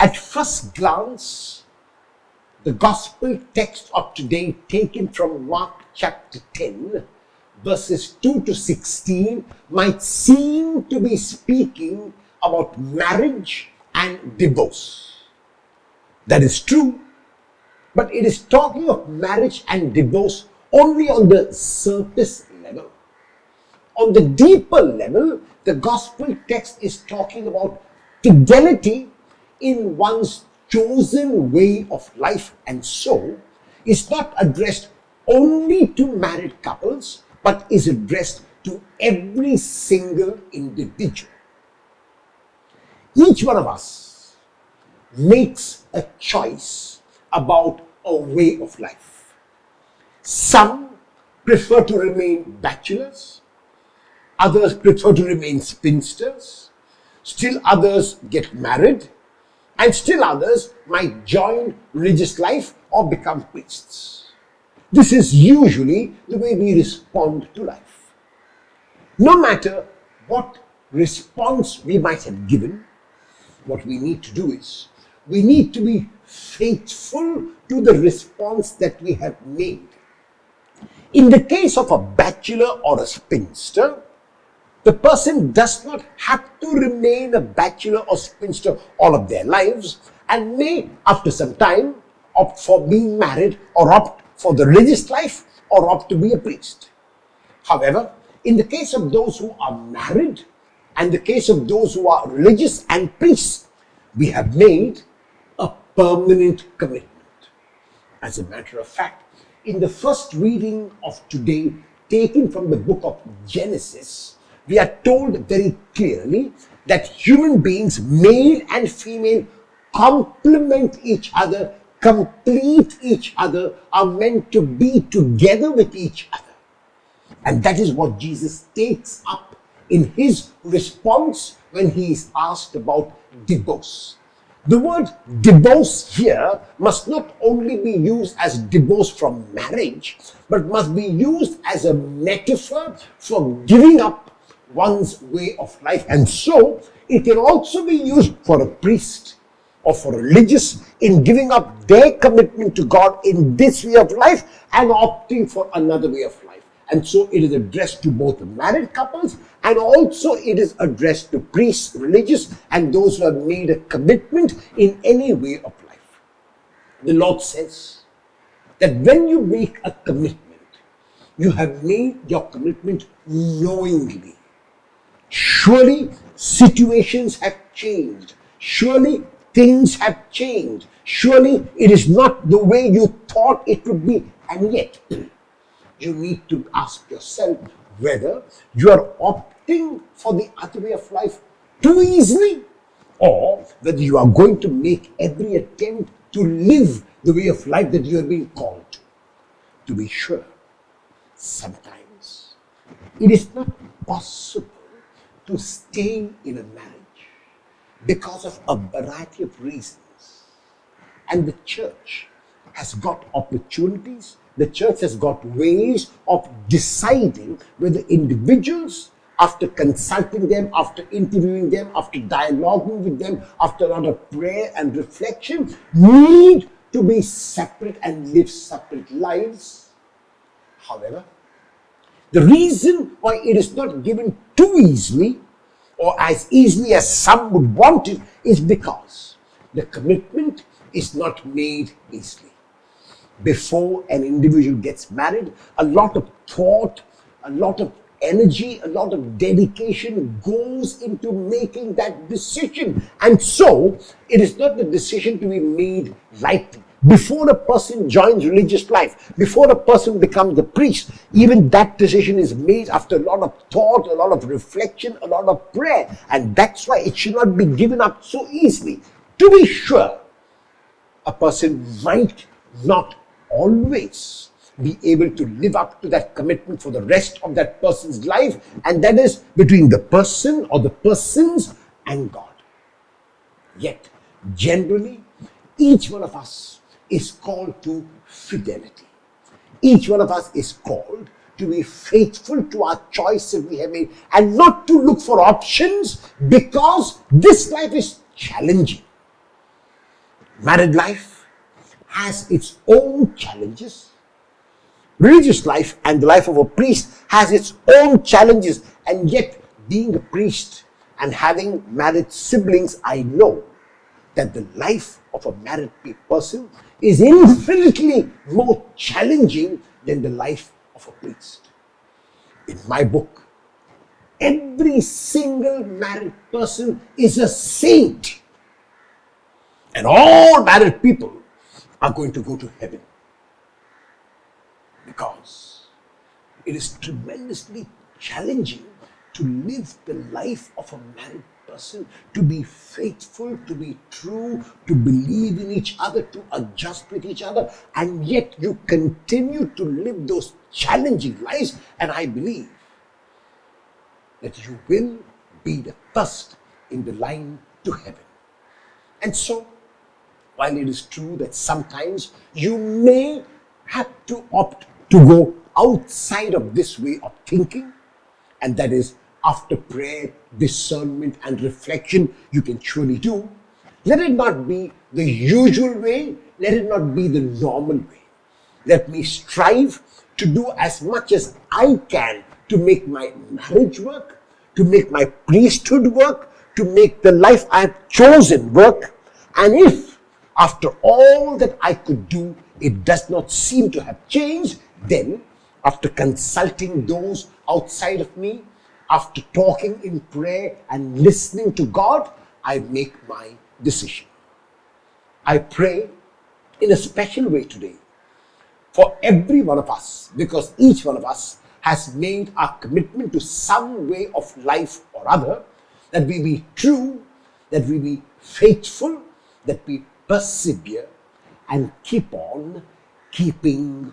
At first glance, the gospel text of today, taken from Mark chapter 10, verses 2 to 16, might seem to be speaking about marriage and divorce. That is true, but it is talking of marriage and divorce only on the surface level. On the deeper level, the gospel text is talking about fidelity in one's chosen way of life, and so is not addressed only to married couples, but is addressed to every single individual. Each one of us makes a choice about a way of life. Some prefer to remain bachelors, others prefer to remain spinsters, still others get married, and still others might join religious life or become priests. This is usually the way we respond to life. No matter what response we might have given, what we need to do is, we need to be faithful to the response that we have made. In the case of a bachelor or a spinster, the person does not have to remain a bachelor or spinster all of their lives, and may, after some time, opt for being married or opt for the religious life or opt to be a priest. However, in the case of those who are married and the case of those who are religious and priests, we have made a permanent commitment. As a matter of fact, in the first reading of today, taken from the book of Genesis, we are told very clearly that human beings, male and female, complement each other, complete each other, are meant to be together with each other. And that is what Jesus takes up in his response when he is asked about divorce. The word divorce here must not only be used as divorce from marriage, but must be used as a metaphor for giving up one's way of life. And so it can also be used for a priest or for a religious in giving up their commitment to God in this way of life and opting for another way of life. And so it is addressed to both married couples, and also it is addressed to priests, religious, and those who have made a commitment in any way of life. The Lord says that when you make a commitment, you have made your commitment knowingly. Surely situations have changed. Surely things have changed. Surely it is not the way you thought it would be. And yet, you need to ask yourself whether you are opting for the other way of life too easily, or whether you are going to make every attempt to live the way of life that you have been called to. To be sure, sometimes it is not possible to stay in a marriage because of a variety of reasons. And the church has got opportunities, the church has got ways of deciding whether individuals, after consulting them, after interviewing them, after dialoguing with them, after a lot of prayer and reflection, need to be separate and live separate lives. However, the reason why it is not given too easily, or as easily as some would want it, is because the commitment is not made easily. Before an individual gets married, a lot of thought, a lot of energy, a lot of dedication goes into making that decision. And so, it is not the decision to be made lightly. Before a person joins religious life, before a person becomes a priest, even that decision is made after a lot of thought, a lot of reflection, a lot of prayer. And that's why it should not be given up so easily. To be sure, a person might not always be able to live up to that commitment for the rest of that person's life, and that is between the person or the persons and God. Yet, generally, each one of us is called to fidelity. Each one of us is called to be faithful to our choices we have made and not to look for options, because this life is challenging. Married life has its own challenges. Religious life and the life of a priest has its own challenges, and yet, being a priest and having married siblings, I know that the life of a married person is infinitely more challenging than the life of a priest. In my book, every single married person is a saint, and all married people are going to go to heaven, because it is tremendously challenging to live the life of a married person, to be faithful, to be true, to believe in each other, to adjust with each other, and yet you continue to live those challenging lives, and I believe that you will be the first in the line to heaven. And so, while it is true that sometimes you may have to opt to go outside of this way of thinking, and that is after prayer, discernment, and reflection, you can surely do. Let it not be the usual way, let it not be the normal way. Let me strive to do as much as I can to make my marriage work, to make my priesthood work, to make the life I have chosen work. And if after all that I could do, it does not seem to have changed, then after consulting those outside of me, after talking in prayer and listening to God, I make my decision. I pray in a special way today for every one of us, because each one of us has made a commitment to some way of life or other, that we be true, that we be faithful, that we persevere and keep on keeping